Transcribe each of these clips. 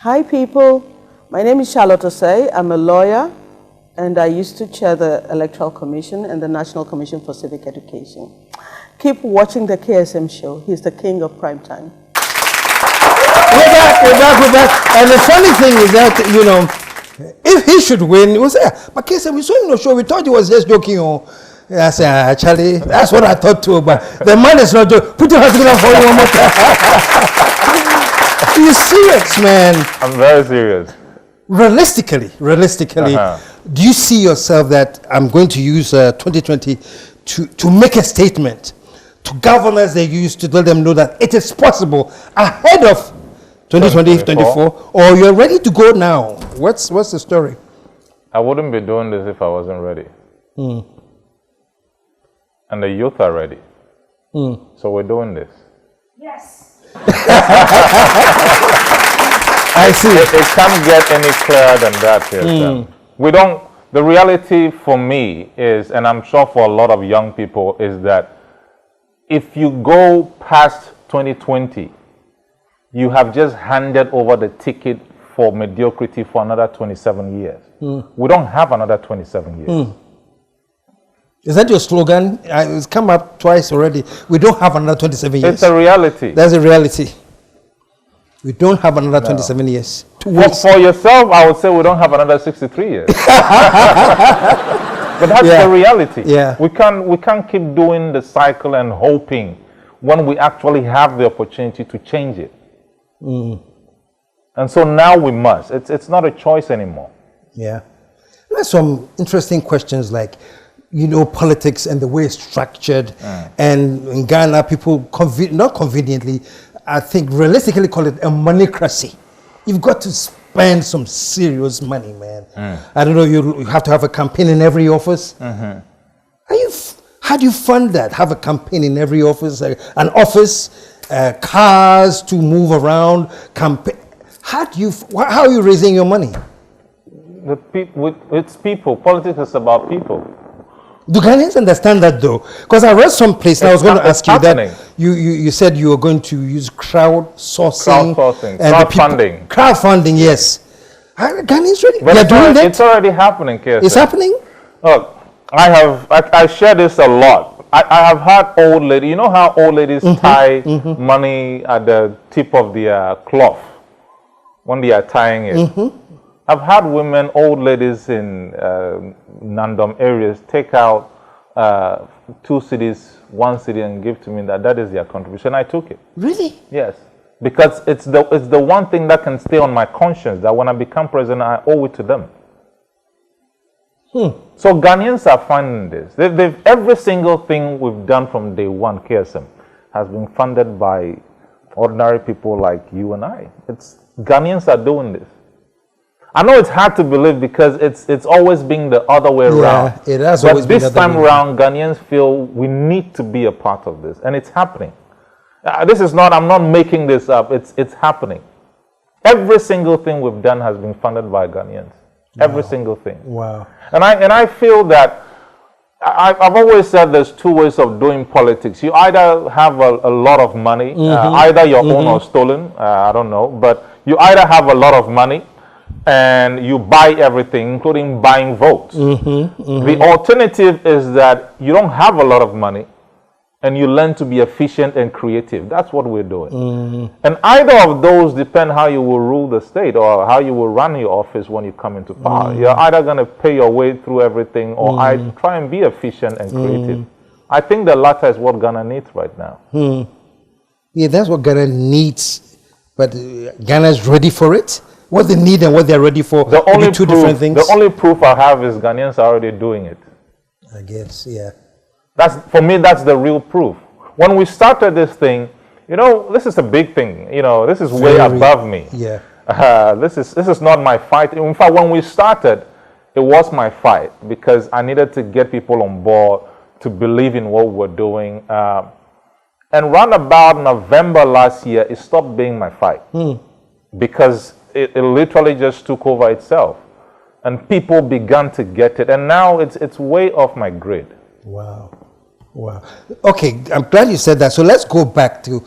Hi people, my name is Charlotte Osei. I'm a lawyer and I used to chair the Electoral Commission and the National Commission for Civic Education. Keep watching the KSM show. He's the king of primetime. We're back. And the funny thing is that, you know, if he should win, we'll say, but KSM, we saw him on the show, we thought he was just joking. I said, actually, that's what I thought too, but the man is not joking. Put your hands together for you one more time. You're serious, man. I'm very serious. Realistically, do you see yourself that I'm going to use 2020 to make a statement to governors they used to let them know that it is possible ahead of 2024, or you're ready to go now? What's the story? I wouldn't be doing this if I wasn't ready. And the youth are ready. So we're doing this. Yes. I see. It can't get any clearer than that. Yes, we don't. The reality for me is, and I'm sure for a lot of young people, is that if you go past 2020, you have just handed over the ticket for mediocrity for another 27 years. We don't have another 27 years. Is that your slogan? It's come up twice already. We don't have another 27 years. It's a reality. That's a reality. We don't have another 27 years. For yourself, I would say we don't have another 63 years. But that's the reality. Yeah. We can't keep doing the cycle and hoping when we actually have the opportunity to change it. And so now we must. It's not a choice anymore. Yeah. There's some interesting questions like, you know, politics and the way it's structured. And in Ghana, people, not conveniently, I think realistically call it a moneycracy. You've got to spend some serious money, man. I don't know, you have to have a campaign in every office. How do you fund that? Have a campaign in every office, an office, cars to move around, campaign. How are you raising your money? It's people. Politics is about people. Do Ghanaians understand that though? Because I read some place, and I was going to ask you that you said you were going to use crowdsourcing. Crowdfunding. Crowdfunding, yes. Are Ghanaians ready? But They're doing that? It's already happening, KSM. It's happening? Look, I share this a lot. I have had old ladies, you know how old ladies tie money at the tip of their cloth when they are tying it? I've had women, old ladies in Nandom areas take out 2 cities, 1 city and give to me that is their contribution. I took it. Really? Yes. Because it's the one thing that can stay on my conscience, that when I become president, I owe it to them. So Ghanaians are funding this. Every single thing we've done from day one, KSM, has been funded by ordinary people like you and I. Ghanaians are doing this. I know it's hard to believe because it's always been the other way around. It has but always been this time around, Ghanaians feel we need to be a part of this, and it's happening. I'm not making this up. It's happening. Every single thing we've done has been funded by Ghanaians. Every single thing. Wow. And I feel that I've always said there's 2 ways of doing politics. You either have a lot of money, either your own or stolen. I don't know, but you either have a lot of money and you buy everything, including buying votes. The alternative is that you don't have a lot of money and you learn to be efficient and creative. That's what we're doing. And either of those depend how you will rule the state or how you will run your office when you come into power. You're either going to pay your way through everything or I try and be efficient and creative. I think the latter is what Ghana needs right now. Yeah, that's what Ghana needs. But Ghana is ready for it? What they need and what they're ready for will be 2 different things. The only proof I have is Ghanaians are already doing it. I guess, yeah. For me, that's the real proof. When we started this thing, you know, this is a big thing. You know, this is way above me. Yeah. This is not my fight. In fact, when we started, it was my fight because I needed to get people on board to believe in what we're doing. And round about November last year, it stopped being my fight because it literally just took over itself, and people began to get it, and now it's way off my grid. Wow. Okay, I'm glad you said that. So let's go back to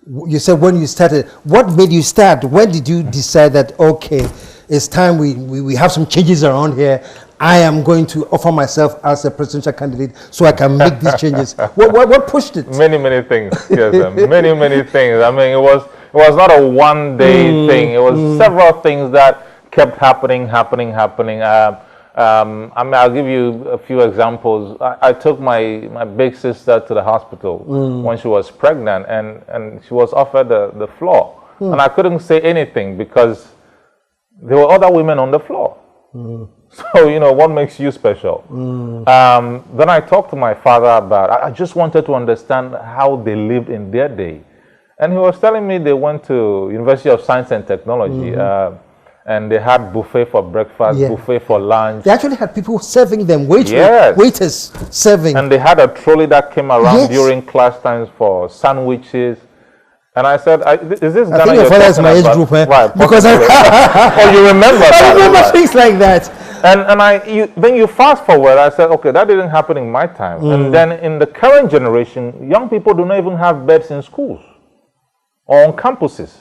You said when you started. What made you start? When did you decide that, okay, it's time we have some changes around here? I am going to offer myself as a presidential candidate so I can make these changes. What pushed it? Many things. Yes, many things. I mean, it was not a one-day thing. It was several things that kept happening. I mean, I'll give you a few examples. I took my big sister to the hospital when she was pregnant, and she was offered the floor. And I couldn't say anything because there were other women on the floor. So, you know, what makes you special? Then I talked to my father about, I just wanted to understand how they lived in their day. And he was telling me they went to University of Science and Technology, and they had buffet for breakfast, buffet for lunch. They actually had people serving them, waiters serving. And they had a trolley that came around during class times for sandwiches. And I said, is this Ghana? I think your father is my age group, eh? Right, because oh, you remember that? I remember things like that. And then you fast forward, I said, okay, that didn't happen in my time. And then in the current generation, young people do not even have beds in schools or on campuses.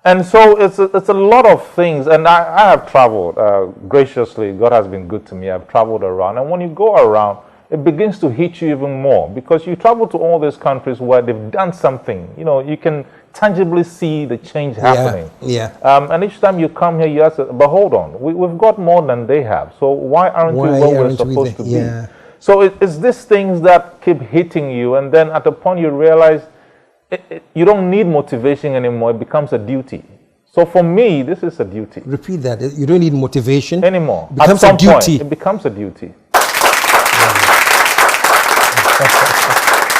And so it's a lot of things. And I have traveled graciously. God has been good to me. I've traveled around. And when you go around, it begins to hit you even more because you travel to all these countries where they've done something. You know, you can tangibly see the change happening. And each time you come here, you ask, but hold on, we've got more than they have. So why aren't we where we're supposed to be? So it's these things that keep hitting you. And then at a point you realize you don't need motivation anymore. It becomes a duty. So for me, this is a duty. Repeat that. You don't need motivation anymore. It becomes at some a duty. Point, it becomes a duty.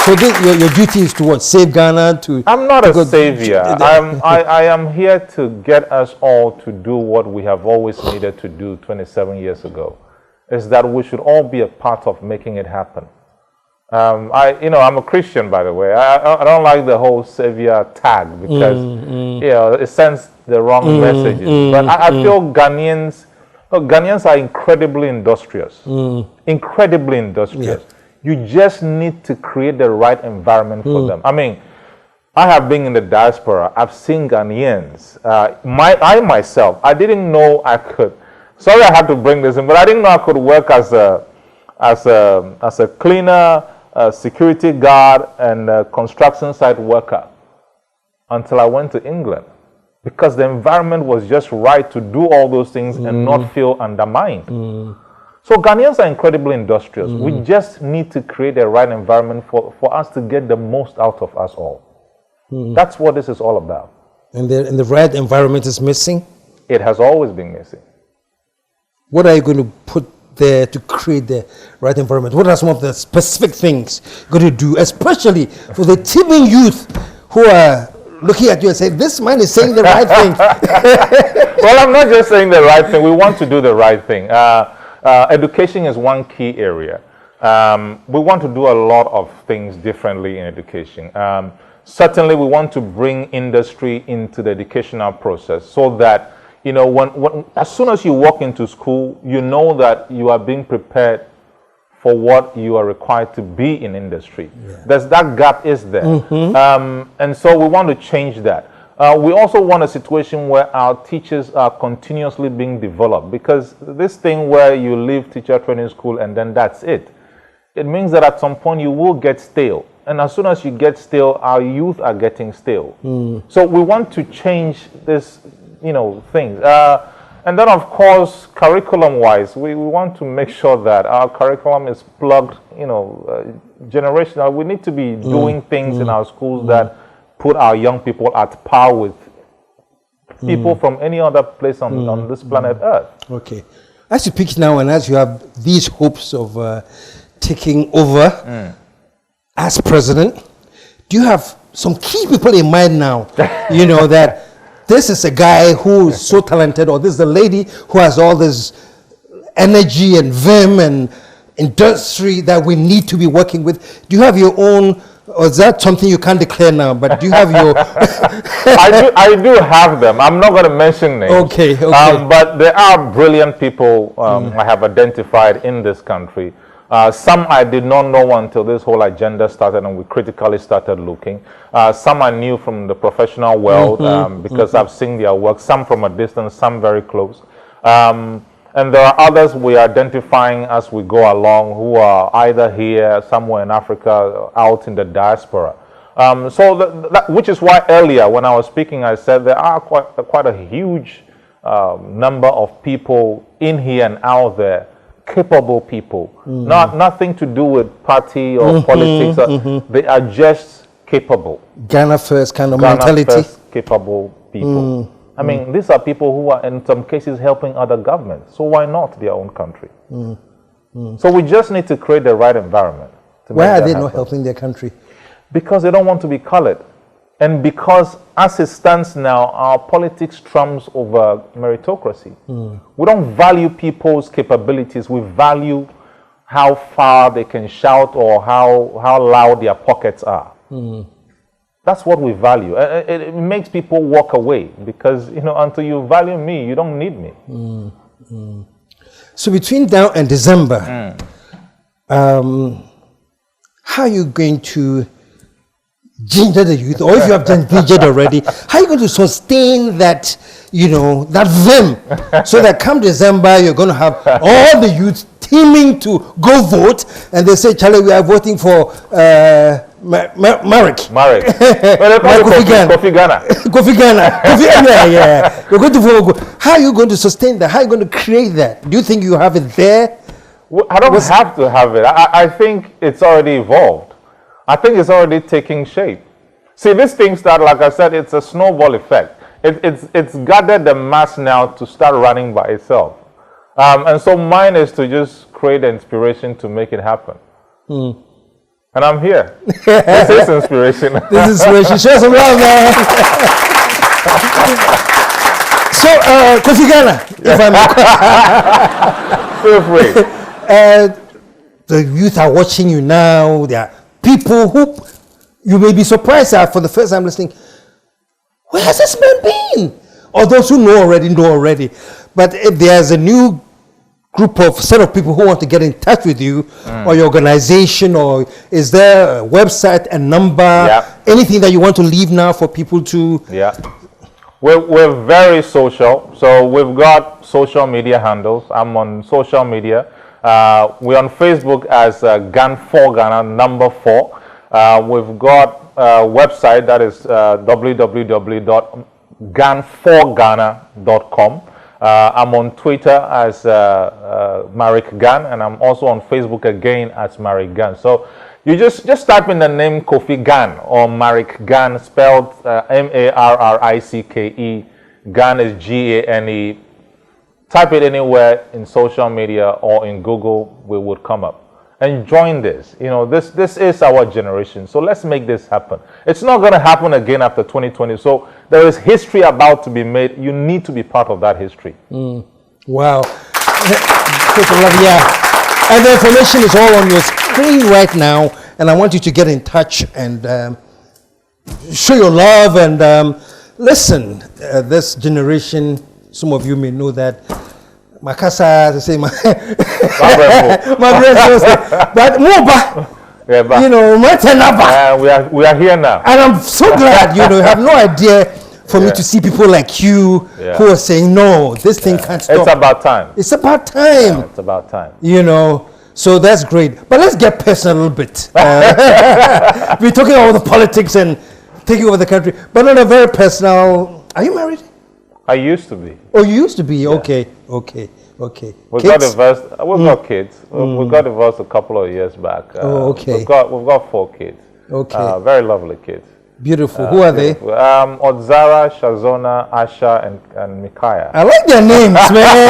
So your duty is to what? Save Ghana? I'm not a savior. I am here to get us all to do what we have always needed to do 27 years ago. Is that we should all be a part of making it happen. I'm a Christian, by the way. I don't like the whole savior tag because it sends the wrong messages. But I feel Ghanaians are incredibly industrious. Incredibly industrious. You just need to create the right environment for them. I mean, I have been in the diaspora. I've seen Ghanaians. I myself, I didn't know I could. Sorry, I had to bring this in, but I didn't know I could work as a cleaner, a security guard, and a construction site worker until I went to England, because the environment was just right to do all those things and not feel undermined. So Ghanaians are incredibly industrious. We just need to create a right environment for us to get the most out of us all. That's what this is all about. And the right environment is missing? It has always been missing. What are you going to put there to create the right environment? What are some of the specific things you're going to do, especially for the teeming youth who are looking at you and saying, this man is saying the right thing? Well, I'm not just saying the right thing. We want to do the right thing. Education is one key area. We want to do a lot of things differently in education. Certainly, we want to bring industry into the educational process so that, you know, when as soon as you walk into school, you know that you are being prepared for what you are required to be in industry. There's that gap is there. And so we want to change that. We also want a situation where our teachers are continuously being developed, because this thing where you leave teacher training school and then that's it, it means that at some point you will get stale. And as soon as you get stale, our youth are getting stale. So we want to change this, things. And then, of course, curriculum-wise, we want to make sure that our curriculum is plugged, generational. We need to be doing things in our schools that put our young people at par with people from any other place on this planet Earth. Okay. As you pick now and as you have these hopes of taking over as president, do you have some key people in mind now? That this is a guy who is so talented, or this is a lady who has all this energy and vim and industry that we need to be working with. Do you have your own, or is that something you can't declare now? But do you have your... I do have them. I'm not going to mention names. Okay. But there are brilliant people I have identified in this country. Some I did not know until this whole agenda started and we critically started looking. Some I knew from the professional world because I've seen their work, some from a distance, some very close. And there are others we are identifying as we go along who are either here, somewhere in Africa, out in the diaspora. Which is why earlier when I was speaking, I said there are quite a huge number of people in here and out there, capable people, nothing to do with party or politics. They are just capable. Ghana first kind of Ghana mentality. First capable people. I mean, these are people who are in some cases helping other governments. So why not their own country? So we just need to create the right environment. Why are they not helping their country? Because they don't want to be colored. And because as it stands now, our politics trumps over meritocracy. We don't value people's capabilities. We value how far they can shout or how loud their pockets are. That's what we value. It makes people walk away because, you know, until you value me, you don't need me. So between now and December, how are you going to ginger the youth, or if you have done gingered already, how are you going to sustain that, you know, that vim, so that come December, you're going to have all the youth teaming to go vote, and they say, Charlie, we are voting for Marricke. Kofi Gane. Kofi Gane. Yeah. You're going to vote. How are you going to sustain that? How are you going to create that? Do you think you have it there? Well, I don't have to have it. I think it's already evolved. I think it's already taking shape. See, this thing started, like I said, it's a snowball effect. It's gathered the mass now to start running by itself. And so mine is to just create the inspiration to make it happen. And I'm here. This is inspiration. This is inspiration. Show some love, man. So, Kofi Gane, if I may. Feel free. The youth are watching you now. They are people who you may be surprised at for the first time listening. Where has this man been? Or those who know already. But if there's a new group of set of people who want to get in touch with you or your organization, or is there a website, a number, anything that you want to leave now for people to? We're very social. So we've got social media handles. I'm on social media. We're on Facebook as Gan4Ghana, number 4. We've got a website that is www.gan4ghana.com. I'm on Twitter as Marricke Gane, and I'm also on Facebook again as Marricke Gane. So you just type in the name Kofi Gane or Marricke Gane, spelled Marricke. Gane is Gane. Type it anywhere in social media or in Google, we would come up. And join this. You know, this is our generation. So let's make this happen. It's not going to happen again after 2020. So there is history about to be made. You need to be part of that history. Wow. And the information is all on your screen right now. And I want you to get in touch and show your love. And listen, this generation, some of you may know that Makasa, to say my brain, but you know, we are here now, and I'm so glad. You know, you have no idea for me to see people like you who are saying, no, this thing can't stop. It's about time. It's about time. It's about time. You know, so that's great. But let's get personal a little bit. We're talking about the politics and taking over the country, but on a very personal. Are you married? I used to be. Oh, you used to be? Yeah. Okay. We got divorced. We've got kids. We got divorced a couple of years back. Okay. We've got 4 kids. Okay. Very lovely kids. Beautiful. Who are they? Odzara, Shazona, Asha, and Micaiah. I like their names, man.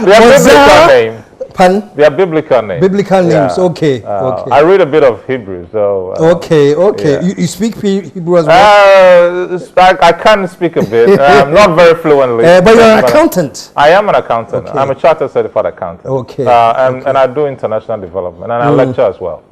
They are biblical names. Pardon? They are biblical names. Biblical names. Okay. Okay. I read a bit of Hebrew, so. Okay. Yeah. You speak Hebrew as well? I can speak a bit. Not very fluently. But you're an accountant. I am an accountant. Okay. I'm a chartered certified accountant. Okay. And I do international development, and I lecture as well.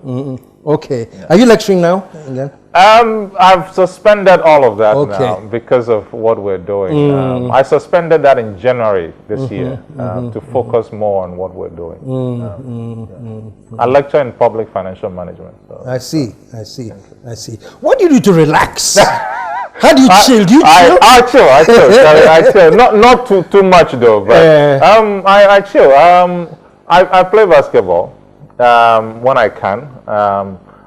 Okay. Are you lecturing now? Again? I've suspended all of that Okay. now because of what we're doing. I suspended that in January this year to focus more on what we're doing. I lecture in public financial management. So. I see. What do you do to relax? How do you chill? Do you chill? I chill. I chill. Not too much though, but I chill. I play basketball when I can.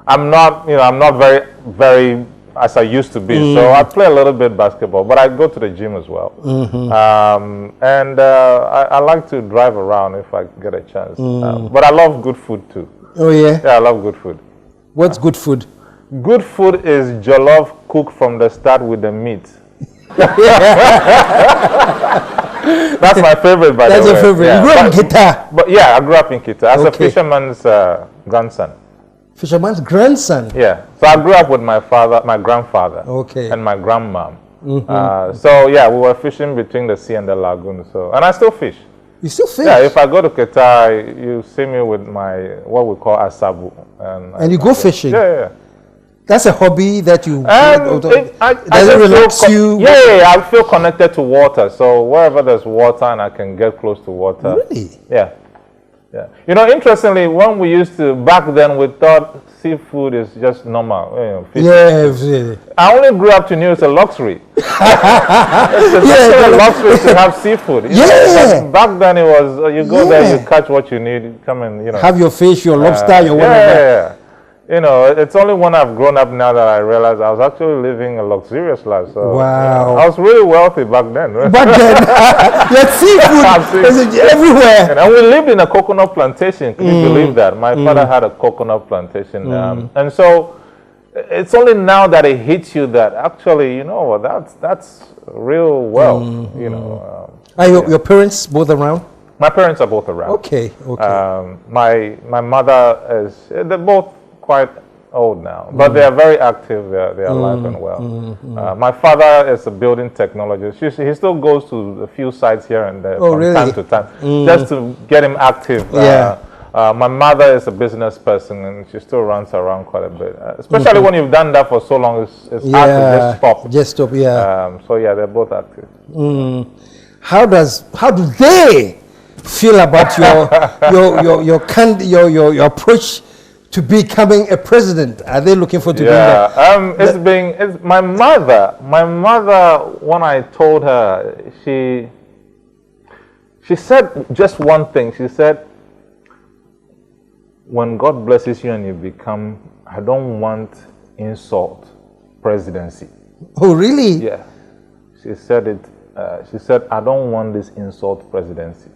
I'm not very as I used to be. So I play a little bit basketball, but I go to the gym as well. And I like to drive around if I get a chance. But I love good food too. Oh yeah? Yeah, I love good food. What's good food? Good food is jollof cooked from the start with the meat. That's my favorite, by the way. That's your favorite. Yeah. You grew up in Kita? But yeah, I grew up in Kita as a fisherman's grandson. Fisherman's grandson? Yeah. So I grew up with my grandfather, and my grandmom. So yeah, we were fishing between the sea and the lagoon. And I still fish. You still fish? Yeah, if I go to Qatar, you see me with my, what we call asabu. And you go fishing? Yeah. That's a hobby that you... does it relax you? Yeah, I feel connected to water. So wherever there's water and I can get close to water. Really? Yeah. You know, interestingly, when we used to, back then we thought seafood is just normal. You know, Yeah. I only grew up to know it's a luxury. It's a luxury to have seafood. You know, back then it was, you go there, you catch what you need, you come and, you know. Have your fish, your lobster, your whatever. Yeah. You know, it's only when I've grown up now that I realize I was actually living a luxurious life. So, wow. I was really wealthy back then. Back then, you had seafood everywhere. And we lived in a coconut plantation. Can you believe that? My father had a coconut plantation. And so it's only now that it hits you that actually, you know, that's real wealth. You know. Are your parents both around? My parents are both around. Okay. My mother they're both quite old now, but they are very active. They are alive and well. My father is a building technologist. He still goes to a few sites here and there from time to time, just to get him active. My mother is a business person and she still runs around quite a bit. Especially when you've done that for so long, it's hard to just stop. So yeah, they're both active. How do they feel about your approach to becoming a president? Are they looking forward to doing that? It's my mother, when I told her, she said just one thing. She said, when God blesses you and you become, I don't want insult presidency. Oh, really? Yeah. She said it. She said, I don't want this insult presidency.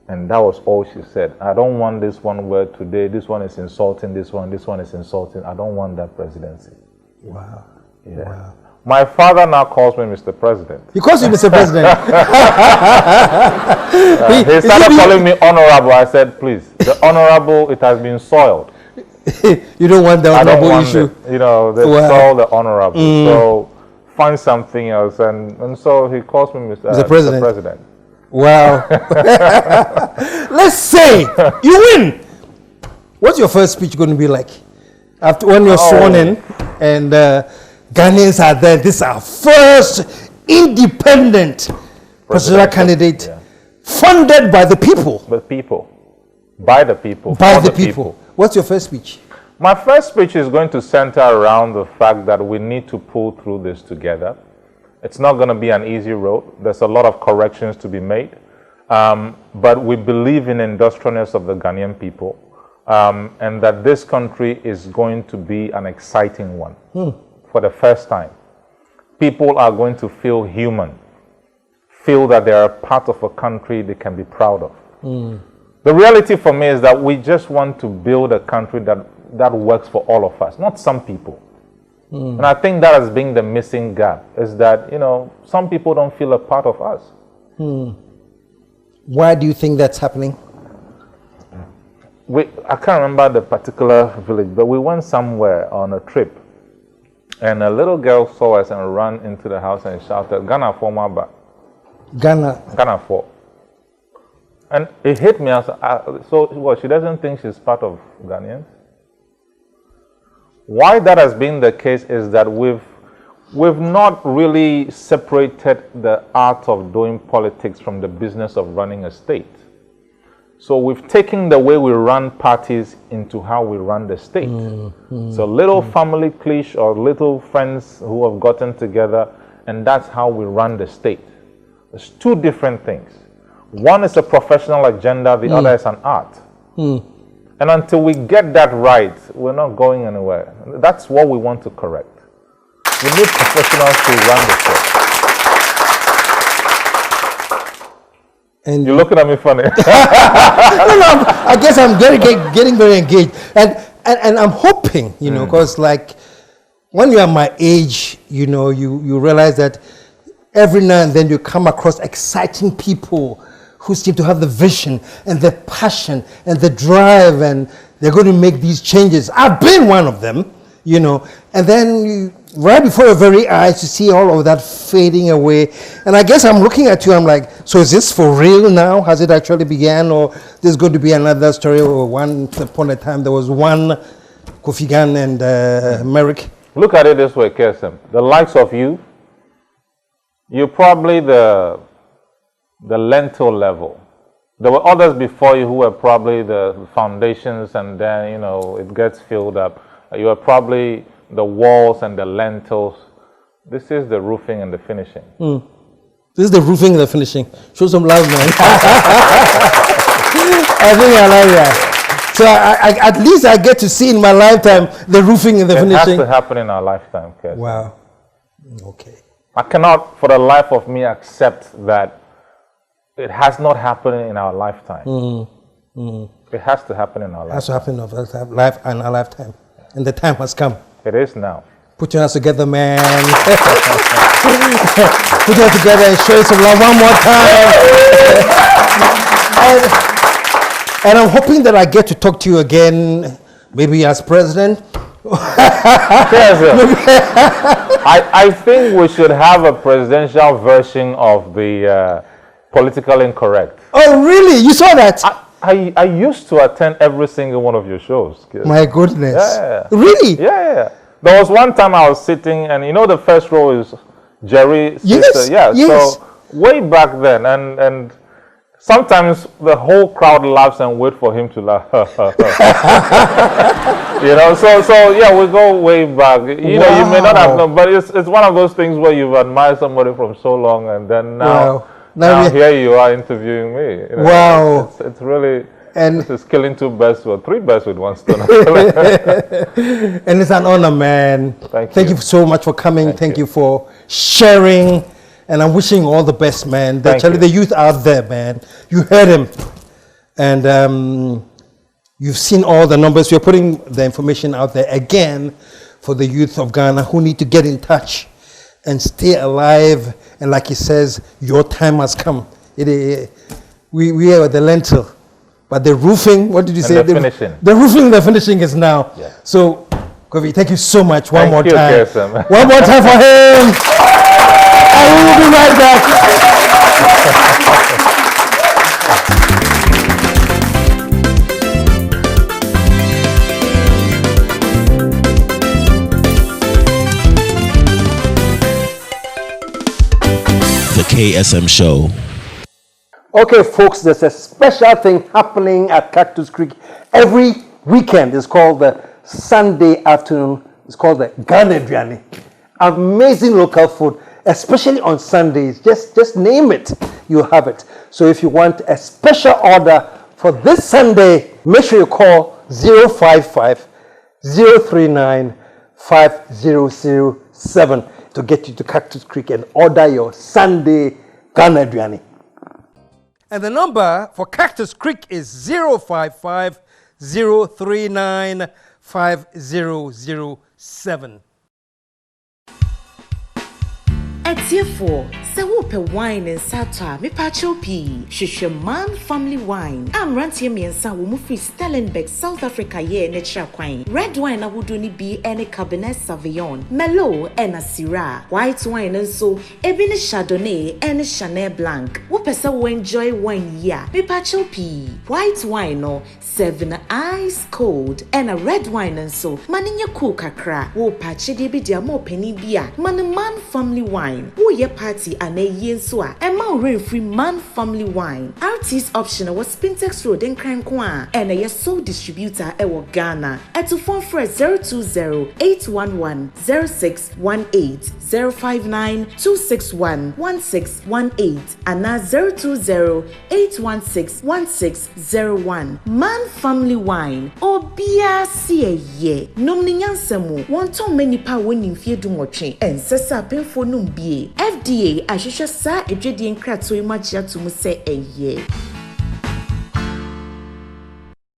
And that was all she said. I don't want this one word today. This one is insulting. This one is insulting. I don't want that presidency. Wow. Yeah. Wow. My father now calls me Mr. President. He calls you Mr. President? He started calling me honorable. I said, please, the honorable, it has been soiled. You don't want the honorable issue? You know, they soil the honorable. So find something else. And so he calls me Mr. President. Wow. Let's say you win. What's your first speech going to be like? After when you're sworn in and Ghanaians are there, this is our first independent presidential candidate funded by the people. By the people. By the people. What's your first speech? My first speech is going to center around the fact that we need to pull through this together. It's not going to be an easy road. There's a lot of corrections to be made. But we believe in industriousness of the Ghanaian people and that this country is going to be an exciting one for the first time. People are going to feel human, feel that they are a part of a country they can be proud of. The reality for me is that we just want to build a country that works for all of us, not some people. And I think that has been the missing gap, is that, you know, some people don't feel a part of us. Why do you think that's happening? I can't remember the particular village, but we went somewhere on a trip, and a little girl saw us and ran into the house and shouted, "Ghana for Maba." Ghana for. And it hit me as, so what, she doesn't think she's part of Ghanaians? Why that has been the case is that we've not really separated the art of doing politics from the business of running a state. So we've taken the way we run parties into how we run the state. So little family clique or little friends who have gotten together, and that's how we run the state. There's two different things. One is a professional agenda, the other is an art. And until we get that right, we're not going anywhere. That's what we want to correct. We need professionals to run the show. And You're looking at me funny. no, I guess I'm getting very engaged. And I'm hoping, you know, because like when you're my age, you know, you realize that every now and then you come across exciting people who seem to have the vision and the passion and the drive, and they're going to make these changes. I've been one of them, you know, and then right before your very eyes, you see all of that fading away. And I guess I'm looking at you, I'm like, so is this for real now? Has it actually began, or there's going to be another story? Or once upon a time, there was one Kofi Gane and Marricke. Look at it this way, KSM. The likes of you, you're probably the lentil level. There were others before you who were probably the foundations, and then, you know, it gets filled up. You are probably the walls and the lentils. This is the roofing and the finishing. This is the roofing and the finishing. Show some love, man. I think I like that. So at least I get to see in my lifetime the roofing and the finishing. It has to happen in our lifetime, KSM. Wow. Okay. I cannot, for the life of me, accept that it has not happened in our lifetime. It has to happen in our It has lifetime. to happen in our lifetime. And the time has come. It is now. Put your hands together, man. Put your hands together and show some love one more time. and I'm hoping that I get to talk to you again, maybe as president. I think we should have a presidential version of the political incorrect. Oh, really? You saw that? I used to attend every single one of your shows. My goodness. Yeah. Really? Yeah. There was one time I was sitting, and you know the first row is Jerry. Yes. Sister. Yeah. Yes. So way back then, and sometimes the whole crowd laughs and wait for him to laugh. You know. So yeah, we go way back. You know, you may not have known, but it's one of those things where you've admired somebody from so long, and then now. Wow. Now here you are interviewing me. You know, wow. It's really, and this is killing three birds with one stone. And it's an honor, man. Thank you so much for coming. Thank you for sharing. And I'm wishing you all the best, man. Actually, the youth out there, man. You heard him. And you've seen all the numbers. We're putting the information out there again for the youth of Ghana who need to get in touch and stay alive. And like he says, your time has come. We are the lentil, but the roofing, what did you say? The finishing. The roofing, the finishing is now. Yeah. So, Kofi, thank you so much. One more time. KSM. One more time for him. And we will be right back. The KSM Show. Okay, folks, there's a special thing happening at Cactus Creek every weekend. It's called the Sunday afternoon. It's called the Ghana Biryani. Amazing local food, especially on Sundays. Just name it, you have it. So if you want a special order for this Sunday, make sure you call 055 039 5007 to get you to Cactus Creek and order your Sunday Ghana Biryani. And the number for Cactus Creek is 055 039 5007. Etiefo, se wope wine and sata, me pachopi, shisha man family wine. I'm rantie me and sa wumu free Stellenbosch, South Africa ye nature quine. Red wine I would only be any Cabernet Sauvignon, Merlot and a Syrah. White wine and so, ebony Chardonnay and a Chanel Blanc. Wopesa wo enjoy wine ya, me pachopi. White wine no, 7 ice cold and a red wine and so, maninya cool kakra. Wo pache de be dia mo penny bia, man family wine. Wo ye party and a yen soa, and ma rain free man family wine. Artist optional was Spintex Road in Crankwa, and a sole distributor ewo Ghana. At to phone for 020-811-0618, 059-261-1618, and now 020-816-1601. Man family wine, or bia see ye. Nom ni yansemu, one ton many pa winning fear do moche, and sessa penfo num bie. FDA, I should sa a jedi and crat so much to mu say a ye.